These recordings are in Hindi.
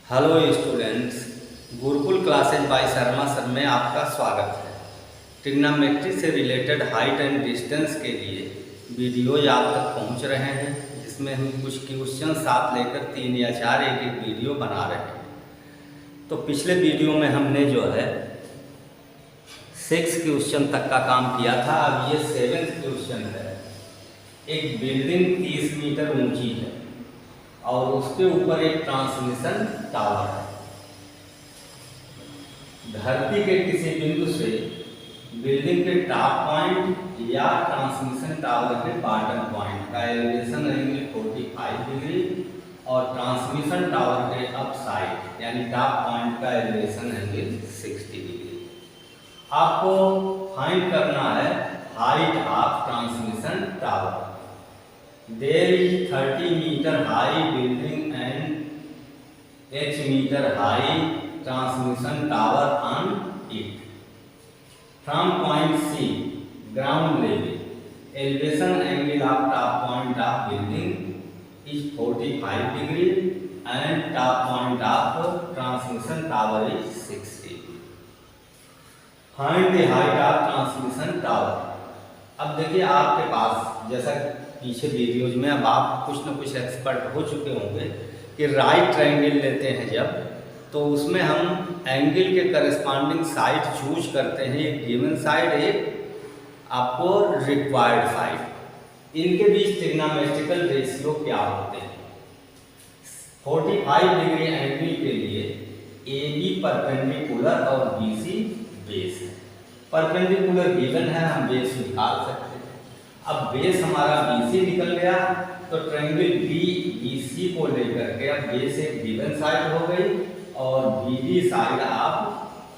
Hello students, Gurukul classes by Sharma sir में आपका स्वागत है। ट्रिग्नोमेट्री से रिलेटेड हाइट एंड डिस्टेंस के लिए वीडियोज आप तक पहुंच रहे हैं, जिसमें हम कुछ क्वेश्चन साथ लेकर 3 या 4 एक वीडियो बना रहे हैं। तो पिछले वीडियो में हमने जो है 6 क्वेश्चन तक का काम किया था। अब ये 7th क्वेश्चन है। एक बिल्डिंग 30 मीटर ऊंची है और उसके ऊपर एक ट्रांसमिशन टावर है। धरती के किसी बिंदु से बिल्डिंग के टॉप पॉइंट या ट्रांसमिशन टावर के बॉटम पॉइंट का एलिवेशन एंगल 45 डिग्री और ट्रांसमिशन टावर के अप साइड यानी टॉप पॉइंट का एलिवेशन एंगल 60 डिग्री। आपको फाइंड करना है height of transmission tower. There is 30 meter high building and H meter high transmission tower on it. From point C, ground level, elevation angle of top point of building is 45 degree and top point of transmission tower is 60. Find the height of transmission tower. अब देखिए आपके पास जैसा पीछे वीडियोज में अब आप कुछ न कुछ एक्सपर्ट हो चुके होंगे कि राइट ट्रायंगल लेते हैं जब, तो उसमें हम एंगल के करस्पॉन्डिंग साइड चूज करते हैं। एक गिवन साइड, एक आपको रिक्वायर्ड साइड। इनके बीच ट्रिग्नोमेट्रिकल रेशियो क्या होते हैं? 45 डिग्री एंगल के लिए AB परपेंडिकुलर और BC बेस है। परपेंडिकुलर गिवन है, हम बेस निकाल सकते हैं। अब बेस हमारा BC निकल गया तो ट्रायंगल BC को लेकर के अब बेस एक गिवन साइड हो गई और BD साइड आप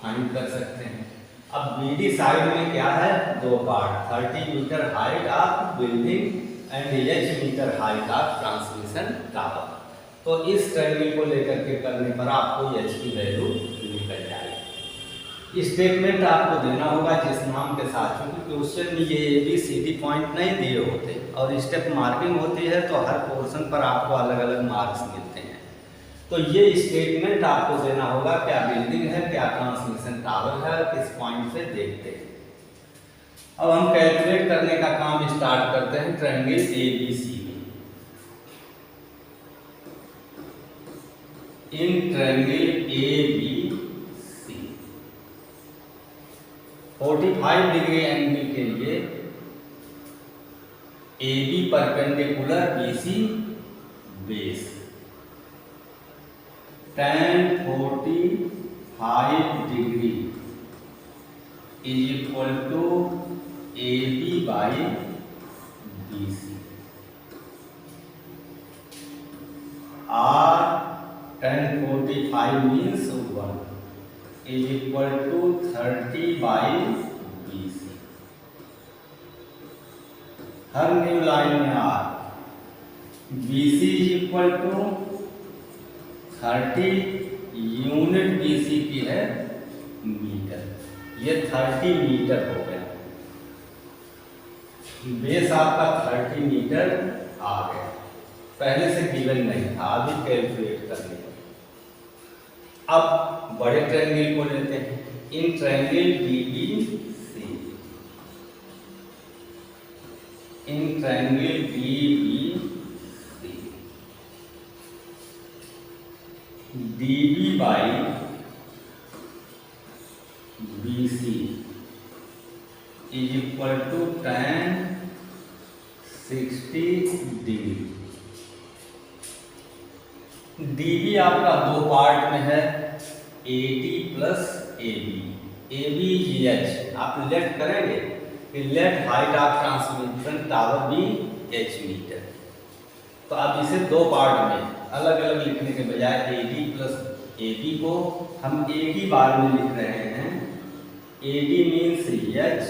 फाइंड कर सकते हैं। अब BD साइड में क्या है? 2 part, 30 metre height of building and H metre height of transmission tower. तो इस ट्रायंगल को लेकर के करने पर आपको H की वैल्यू निकल जाएगी। स्टेटमेंट आपको देना होगा जिस नाम के साथ, क्योंकि क्वेश्चन में ये ABCD पॉइंट नहीं दिए होते और स्टेप मार्किंग होती है तो हर पोर्शन पर आपको अलग अलग मार्क्स मिलते हैं। तो ये स्टेटमेंट आपको देना होगा, क्या बिल्डिंग है, क्या ट्रांसमिशन टावर है, किस पॉइंट से देखते हैं। अब हम कैलकुलेट करने का काम स्टार्ट करते हैं triangle ABC। In triangle ABC 45 degree angle के लिए AB perpendicular BC base, tan 45 degree is equal to AB by BC और tan 45 means 1 is equal to 30 by BC। हर न्यू लाइन में R, BC is equal to 30, unit BC की है मीटर, ये 30 मीटर हो गया। बेस आपका 30 मीटर आ गया, पहले से गिवन नहीं था, अभी कैलकुलेट करने। अब बड़े ट्रायंगल को लेते हैं। In triangle BBC, in triangle BBC DB by BC is equal to tan 60 degree. DB आपका 2 पार्ट में है, AD plus AB। AB H आप लेट करेंगे कि let height of transmission tower भी H मीटर। तो अब इसे 2 पार्ट में अलग अलग लिखने के बजाय AD प्लस AB को हम एक ही बार में लिख रहे हैं। AD means H,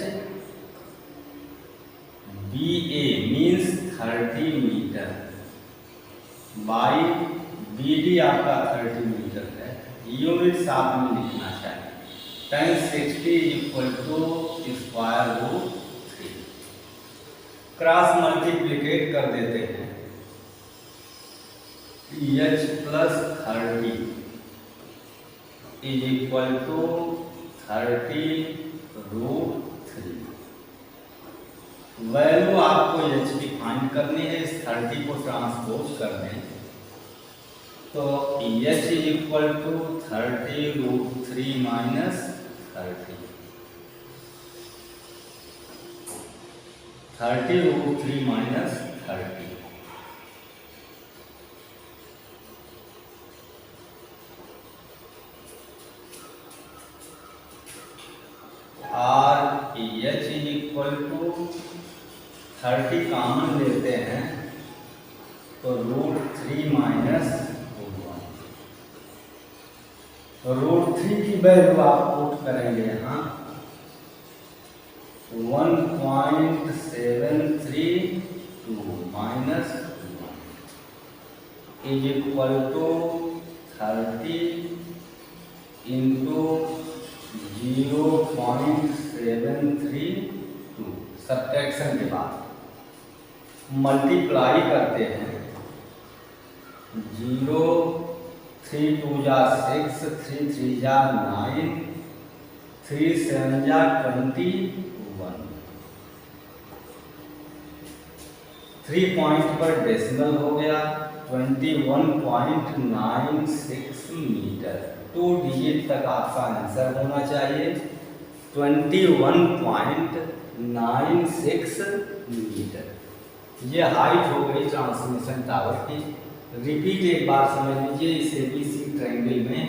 BA means 30 metre by BD आपका 30 मीटर है, यूनिट साथ में लिखना चाहिए। tan 60 equal to square root 3। Cross multiplicate कर देते हैं, H plus 30 is equal to 30√3। Value आपको एच की फाइंड करनी है, इस 30 को ट्रांसपोज कर दें तो h is equal to 30√3 minus 30√3 minus 30। और h is equal to 30 common लेते हैं तो √3 माइनस 1। √3 की वैल्यू आप पुट करेंगे यहाँ 1.732 minus 1 is equal to 30 into 0.732। Subtraction के बाद मल्टीप्लाई करते हैं 0 3 2 जा 6 3 3 जा 9 3 7 जा 21। 3 पॉइंट पर डेसिमल हो गया 21.96 मीटर। 2 डिजिट तक आपका आंसर होना चाहिए 21.96 मीटर। ये हाइट हो गई ट्रांसमिशन टावर की। रिपीट एक बार समझ लीजिए, इस ABC ट्रायंगल में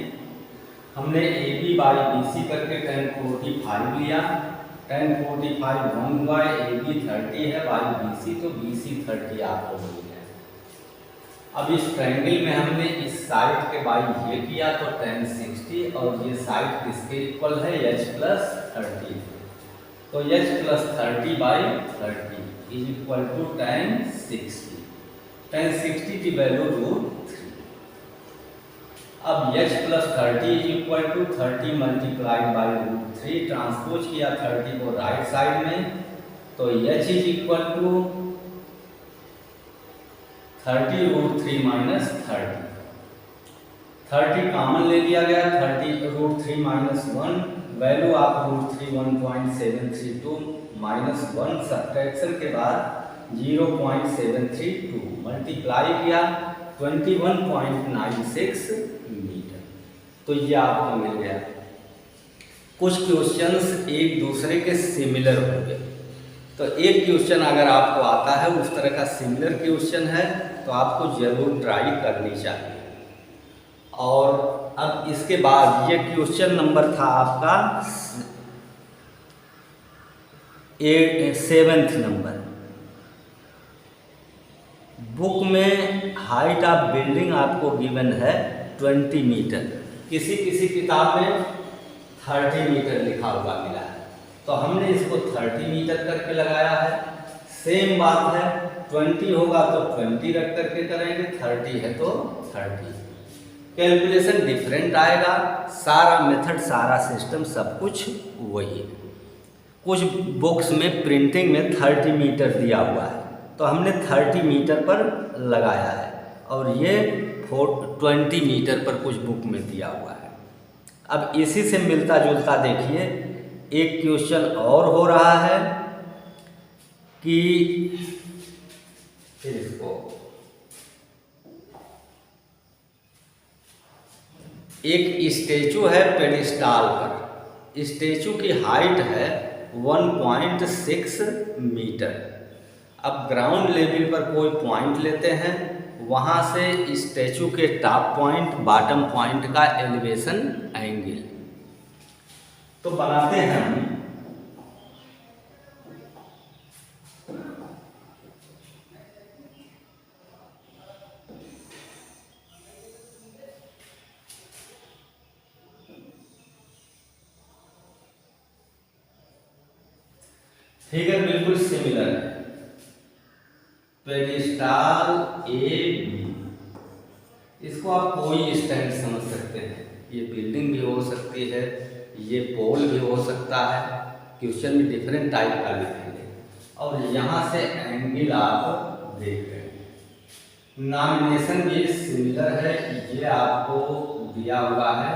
हमने AB बाई BC करके tan 45 लिया। tan 45 1 हुआ, AB 30 है बाई BC तो BC 30 आपको मिल गया। अब इस ट्रायंगल में हमने इस साइड के बाई ये किया तो tan 60 और ये साइड किसके इक्वल है H प्लस 30। तो H plus 30 by 30 is equal to tan 60। tan 60 की वैल्यू √3। अब H plus 30 is equal to 30 multiplied by √3। Transpose किया 30 को राइट साइड में तो H is equal to 30√3 minus 30। 30 common ले लिया गया 30√3 माइनस 1। वैल्यू आप √3 1.732 माइनस 1 सब्ट्रैक्शन के बाद 0.732 मल्टीप्लाई किया 21.96 मीटर। तो ये आपको मिल गया। कुछ क्वेश्चंस एक दूसरे के सिमिलर होंगे, तो एक क्वेश्चन अगर आपको आता है उस तरह का सिमिलर क्वेश्चन है तो आपको जरूर ट्राई करनी चाहिए। और अब इसके बाद ये क्वेश्चन नंबर था आपका 7th नंबर। बुक में हाइट ऑफ बिल्डिंग आपको गिवन है 20 मीटर, किसी किसी किताब में 30 मीटर लिखा हुआ मिला है तो हमने इसको 30 मीटर करके लगाया है। सेम बात है 20 होगा तो 20 रख करके करेंगे, 30 है तो 30। कैलकुलेशन डिफरेंट आएगा, सारा मेथड सारा सिस्टम सब कुछ वही है। कुछ बुक्स में प्रिंटिंग में 30 मीटर दिया हुआ है तो हमने 30 मीटर पर लगाया है और ये 20 मीटर पर कुछ बुक में दिया हुआ है। अब इसी से मिलता जुलता देखिए एक क्वेश्चन और हो रहा है कि इसको एक स्टैचू है पेडिस्टाल पर, स्टैचू की हाइट है 1.6 मीटर। अब ग्राउंड लेवल पर कोई पॉइंट लेते हैं, वहाँ से स्टैचू के टॉप पॉइंट बॉटम पॉइंट का एलिवेशन एंगल तो बनाते हैं हम। फिगर बिल्कुल सिमिलर है, पेडिस्टाल AB। इसको आप कोई स्टैंड समझ सकते हैं, ये बिल्डिंग भी हो सकती है, ये पोल भी हो सकता है। क्वेश्चन में डिफरेंट टाइप का लिखेंगे और यहाँ से एंगल आप देख रहे हैं। नॉमिनेशन भी सिमिलर है, ये आपको दिया हुआ है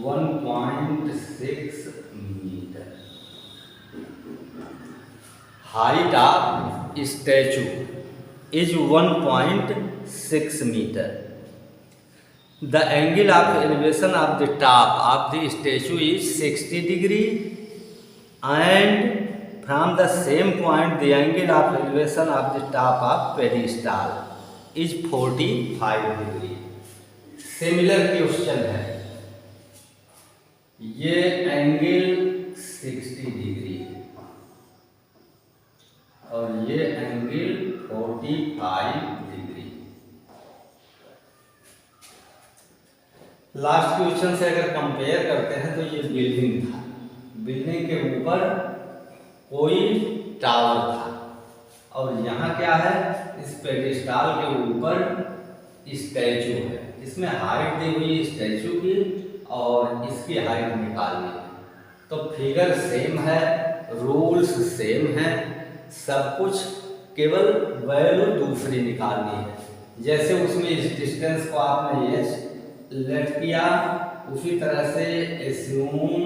1.6 metre. Height of statue is 1.6 metre. The angle of elevation of the top of the statue is 60 degree, and from the same point the angle of elevation of the top of pedestal is 45 degree। Similar question है, ये एंगल 60 डिग्री है और ये एंगल 45 डिग्री। लास्ट क्वेश्चन से अगर कंपेयर करते हैं तो ये बिल्डिंग था, बिल्डिंग के ऊपर कोई टावर था और यहाँ क्या है, इस पेडिस्टाल के ऊपर स्टैचू है। इसमें हाइट दी हुई स्टैचू की और इसकी हाइट निकालनी है। तो फिगर सेम है, रूल्स सेम है, सब कुछ, केवल वैल्यू दूसरी निकालनी है। जैसे उसमें इस डिस्टेंस को आपने एच लेट किया, उसी तरह से एस्यूम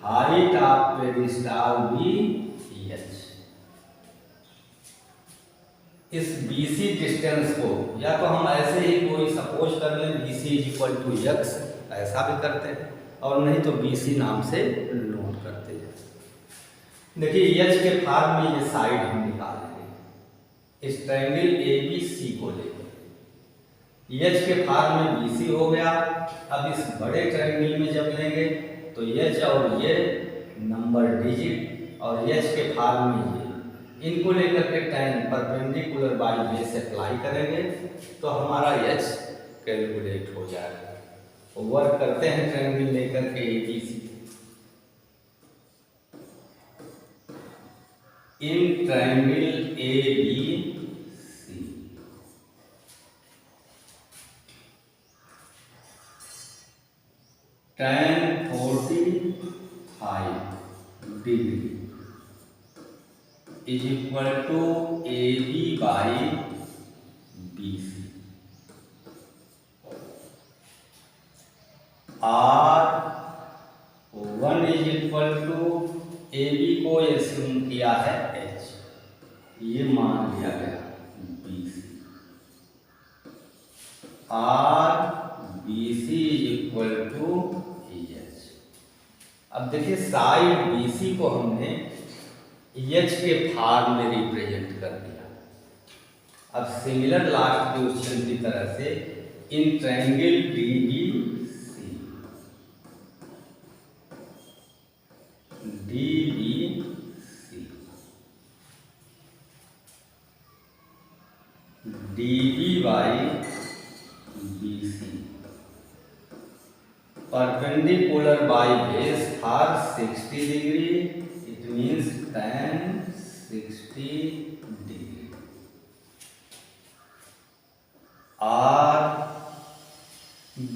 हाइट ऑफ पेडिस्टाल भी एच। इस BC डिस्टेंस को या तो हम ऐसे ही कोई सपोज कर लें BC = x, ऐसा भी करते हैं, और नहीं तो BC नाम से नोट करते हैं। देखिए H के फार्म में ये साइड हम निकाल लेंगे इस ट्रायंगल ABC को लेकर। H के फार्म में BC हो गया। अब इस बड़े ट्रायंगल में जब लेंगे तो H और ये नंबर डिजिट और H के फार्म में ये, इनको लेकर के tan perpendicular by base apply करेंगे तो हमारा H कैलकुलेट हो जाएगा। वर्क करते हैं ट्रायंगल लेकर के ABC। In triangle ABC tan 45 degree is equal to AB by BC। R1 is equal to AB को एस्यूम किया है H, ये मान लिया गया BC। RBC is equal to H। अब देखिए साइड BC को हमने H के फॉर्म में रिप्रेजेंट कर दिया। अब सिमिलर लास्ट क्वेश्चन की तरह से in triangle DB by BC perpendicular by base for 60 degree, it means tan 60 degree. और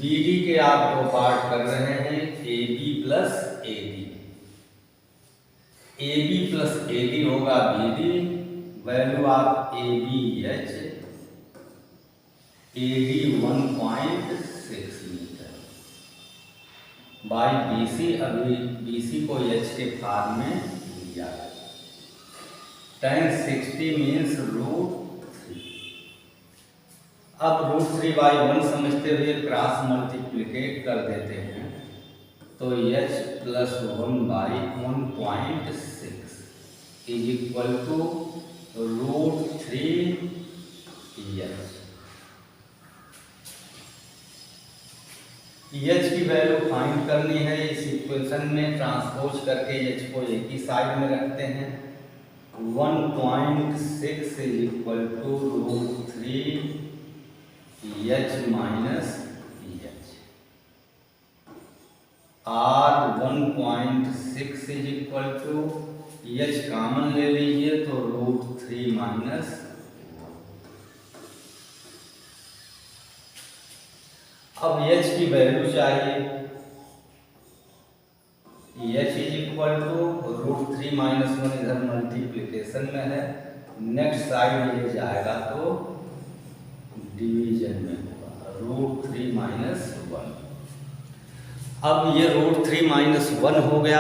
BD के आप दो पार्ट कर रहे हैं, AB plus AD। AB plus AD होगा BD, value of AB H, AD 1.6 metre by BC। अभी BC को H के फॉर्म में लिया, tan 60 मीन्स √3। अब √3/1 समझते हुए क्रॉस मल्टीप्लिकेट कर देते हैं तो H + 1/1.6 is equal to √3H। H की वैल्यू फाइंड करनी है। इस इक्वेशन में ट्रांसपोज करके H को एक ही साइड में रखते हैं। 1.6 is equal to √3H minus H। R 1.6 is equal to H common ले लीजिए तो √3 माइनस। अब H की वैल्यू चाहिए, H इज इक्वल टू √3 - 1 इधर मल्टीप्लिकेशन में है, नेक्स्ट साइड ये जाएगा तो डिवीजन में होगा, √3 - 1। अब ये √3 - 1 हो गया।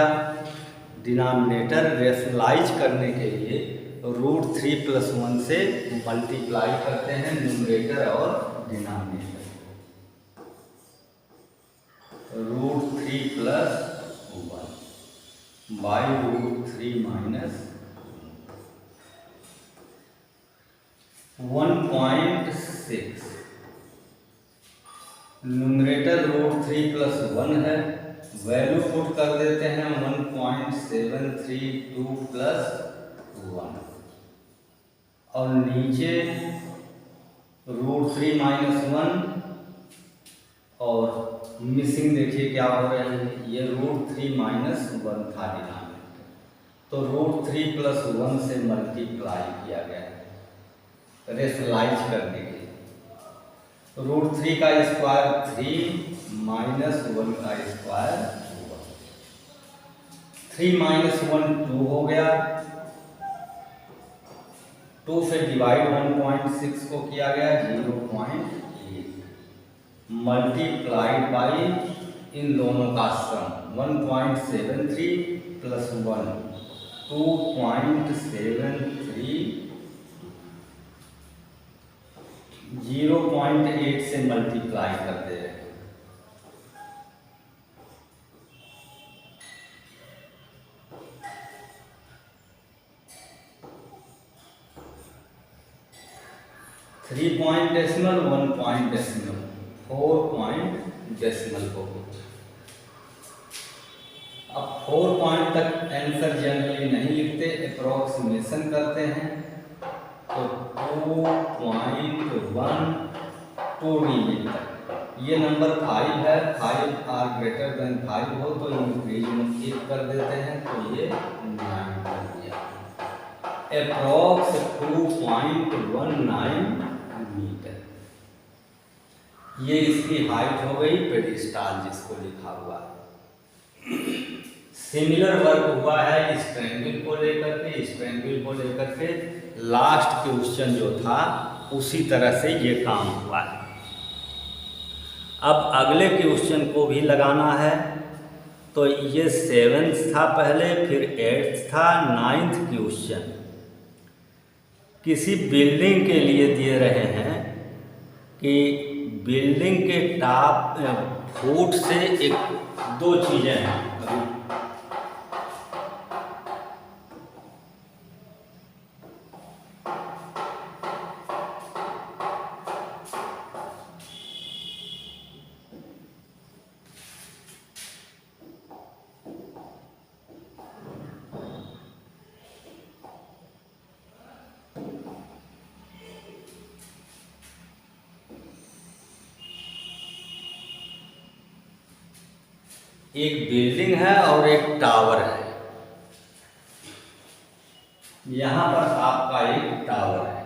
डिनोमिनेटर रेशनलाइज करने के लिए √3 + 1 से मल्टीप्लाई करते हैं न्यूमरेटर और डिनोमिनेटर। √3 + 1 बाई √3 - 1.6। न्यूमरेटर √3 + 1 है, वैल्यू पुट कर देते हैं 1.732 + 1 और नीचे √3 - 1 और मिसिंग देखिए क्या हो रहे हैं, ये √3 - 1 था डिनोमिनेटर, तो √3 + 1 से मल्टीप्लाई किया गया है रेशनलाइज करने के लिए। √3 का स्क्वायर 3 - 1 का स्क्वायर 1। 3 - 1 2 हो गया, 2 से डिवाइड 1.6 को किया गया 0.8 मल्टीप्लाइड बाई इन दोनों का सम 1.73 + 1 2.73 0.8 से मल्टीप्लाई कर दे रहे हैं। Three point decimal 1 point decimal 4 point decimal हो गया। अब 4 पॉइंट तक आंसर जनरली नहीं लिखते, अप्रोक्सीमेशन करते हैं, तो 2.1 टू डिजिट तक। ये नंबर 5 है, 5 आर ग्रेटर देन 5 हो तो इंक्रीज में 1 कर देते हैं, तो ये 9 कर दिया। अप्रोक्स 2.19 मीटर, ये इसकी हाइट हो गई, पेडिस्टाल जिसको लिखा हुआ है। सिमिलर वर्क हुआ है इस ट्रायंगल को लेकर के, इस ट्रायंगल को लेकर के लास्ट क्वेश्चन जो था उसी तरह से ये काम हुआ है। अब अगले क्वेश्चन को भी लगाना है, तो ये 7th था पहले, फिर 8th था, 9th क्वेश्चन किसी बिल्डिंग के लिए दिए रहे हैं कि बिल्डिंग के टॉप फुट से दो चीज़ें हैं। एक बिल्डिंग है और एक टावर है। यहां पर आपका एक टावर है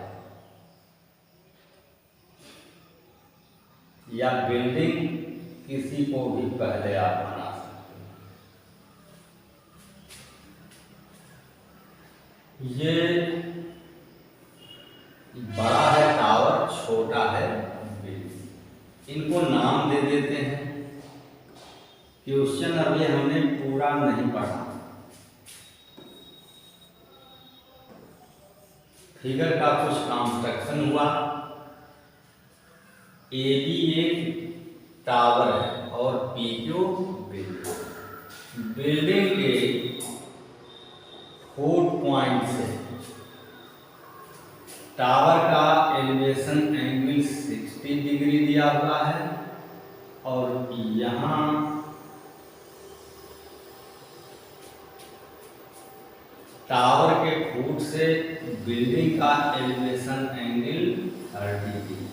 या बिल्डिंग, किसी को भी पहले आप बना सकते हैं। ये बड़ा है टावर, छोटा है बिल्डिंग, इनको नाम दे देते हैं। क्वेश्चन अभी हमने पूरा नहीं पढ़ा, फिगर का कुछ कंस्ट्रक्शन हुआ। AB एक टावर है और PQ बिल्डिंग। बिल्डिंग के फुट पॉइंट से टावर का एलिवेशन एंगल 60 डिग्री दिया हुआ है और यहाँ टावर के फुट से बिल्डिंग का elevation angle 30 degree.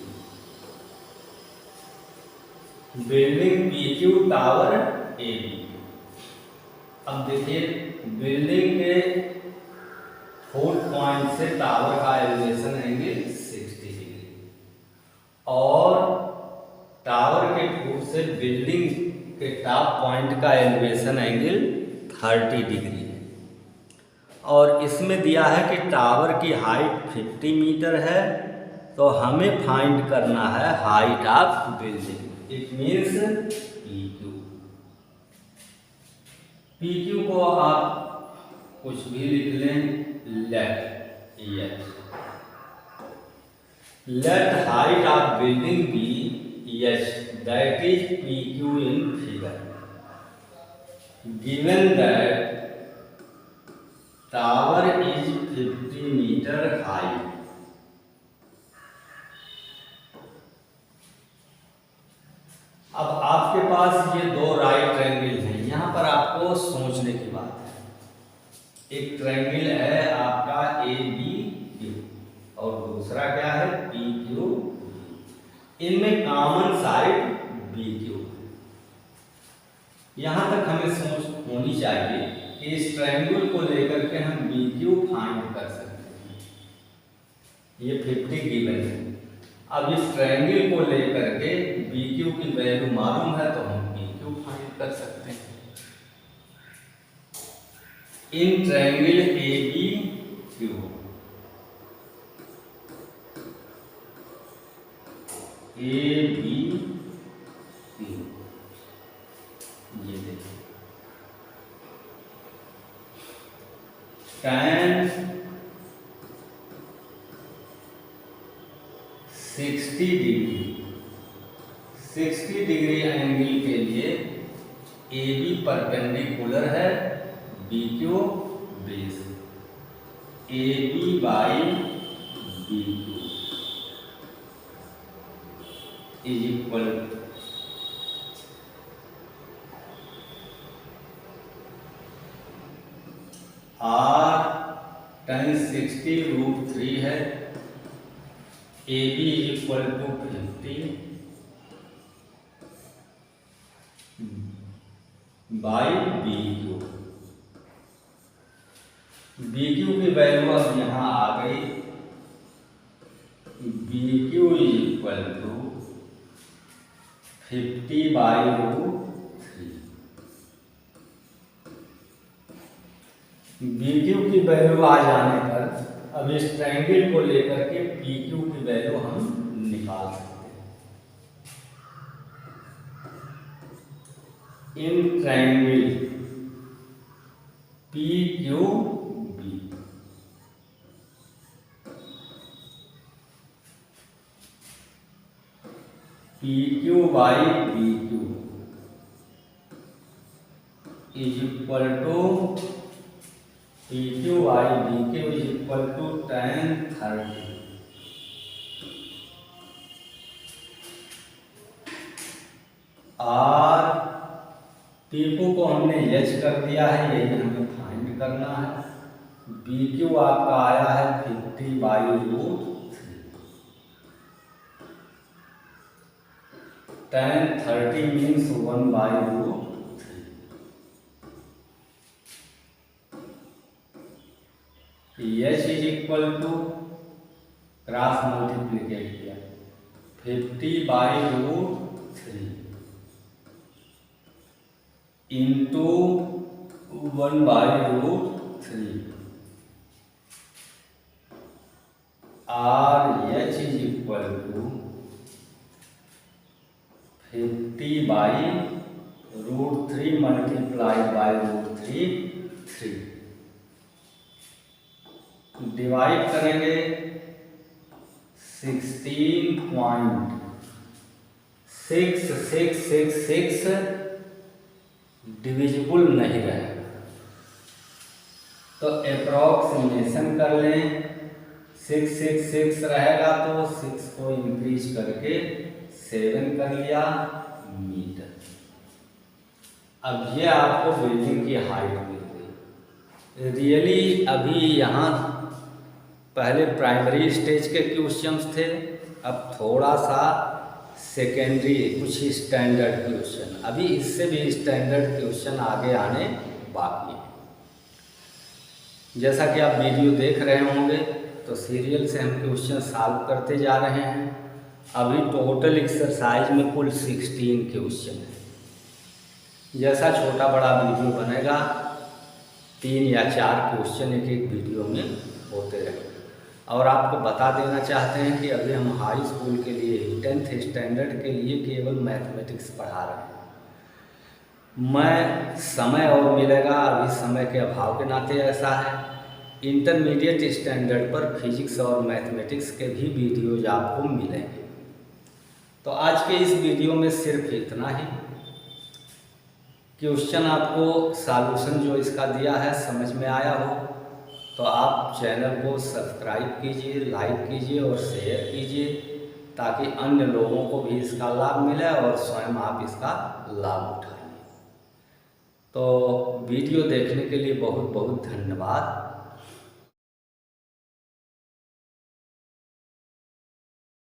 Building PQ, tower AB। अब देखिए बिल्डिंग के फुट पॉइंट से टावर का एलिवेशन एंगल 60 डिग्री और टावर के फुट से बिल्डिंग के टॉप पॉइंट का एलिवेशन एंगल 30 डिग्री है। और इसमें दिया है कि टावर की हाइट 50 मीटर है, तो हमें फाइंड करना है height of building. It means PQ। P Q को आप कुछ भी लिख लें, let height of building B H, that is P Q in figure, given that tower is 50 metre high. अब आपके पास ये दो राइट ट्रायंगल हैं, यहां पर आपको सोचने की बात है। एक ट्रायंगल है आपका ए बी क्यू और दूसरा क्या है पी क्यू, इनमें कॉमन साइड बी क्यू। यहां तक हमें सोच होनी चाहिए कि इस ट्रायंगल को लेकर के हम बी क्यू फाइंड कर सकते हैं। ये 50 गिवन है। अब इस ट्रायंगल को लेकर के बी क्यू की वैल्यू मालूम है तो हम बी क्यू फाइंड कर सकते हैं। In triangle A B Q, A B Q, ये देखिए tan 60 डिग्री एंगल के लिए ए बी परपेंडिकुलर है B Q base, A B by B Q is equal or tan 60√3 है, A B is equal to 50 by B Q. B Q की वैल्यू अब यहां आ गई, B Q is equal to 50/√3। बी क्यू की वैल्यू आ जाने पर अब इस ट्रायंगल को लेकर के पी क्यू की वैल्यू हम निकाल सकते हैं। In triangle P Q B, P Q by B Q is equal to P Q by B Q is equal to tan 30। Or P Q को हमने एच कर दिया है, यही हमें फाइंड करना है। बी क्यू आपका आया है 50/√3, tan 30 means 1/√3। H is equal to cross multiplicate किया 50/√3 into 1/√3। Or H is equal to 50/√3 multiplied by √3 3। Divide करेंगे 16.6666 डिविजिबल नहीं रहेगा, तो अप्रॉक्सीमेशन कर लें। 666 रहेगा तो 6 को इंक्रीज करके 7 कर लिया मीटर। अब ये आपको बिल्डिंग की हाइट मिल गई। रियली अभी यहाँ पहले प्राइमरी स्टेज के क्वेश्चंस थे, अब थोड़ा सा सेकेंडरी कुछ स्टैंडर्ड क्वेश्चन, अभी इससे भी स्टैंडर्ड क्वेश्चन आगे आने बाकी है। जैसा कि आप वीडियो देख रहे होंगे तो सीरियल से हम क्वेश्चन सॉल्व करते जा रहे हैं। अभी टोटल एक्सरसाइज में कुल 16 क्वेश्चन है। जैसा छोटा बड़ा वीडियो बनेगा 3 या 4 क्वेश्चन एक एक वीडियो में होते रहेंगे। और आपको बता देना चाहते हैं कि अभी हम हाई स्कूल के लिए 10th स्टैंडर्ड के लिए केवल मैथमेटिक्स पढ़ा रहे हैं। मैं समय और मिलेगा, अभी समय के अभाव के नाते ऐसा है। इंटरमीडिएट स्टैंडर्ड पर फिजिक्स और मैथमेटिक्स के भी वीडियोज आपको मिलेंगे। तो आज के इस वीडियो में सिर्फ इतना ही। क्वेश्चन आपको सॉल्यूशन जो इसका दिया है समझ में आया हो तो आप चैनल को सब्सक्राइब कीजिए, लाइक कीजिए और शेयर कीजिए, ताकि अन्य लोगों को भी इसका लाभ मिले और स्वयं आप इसका लाभ उठाइए। तो वीडियो देखने के लिए बहुत बहुत धन्यवाद।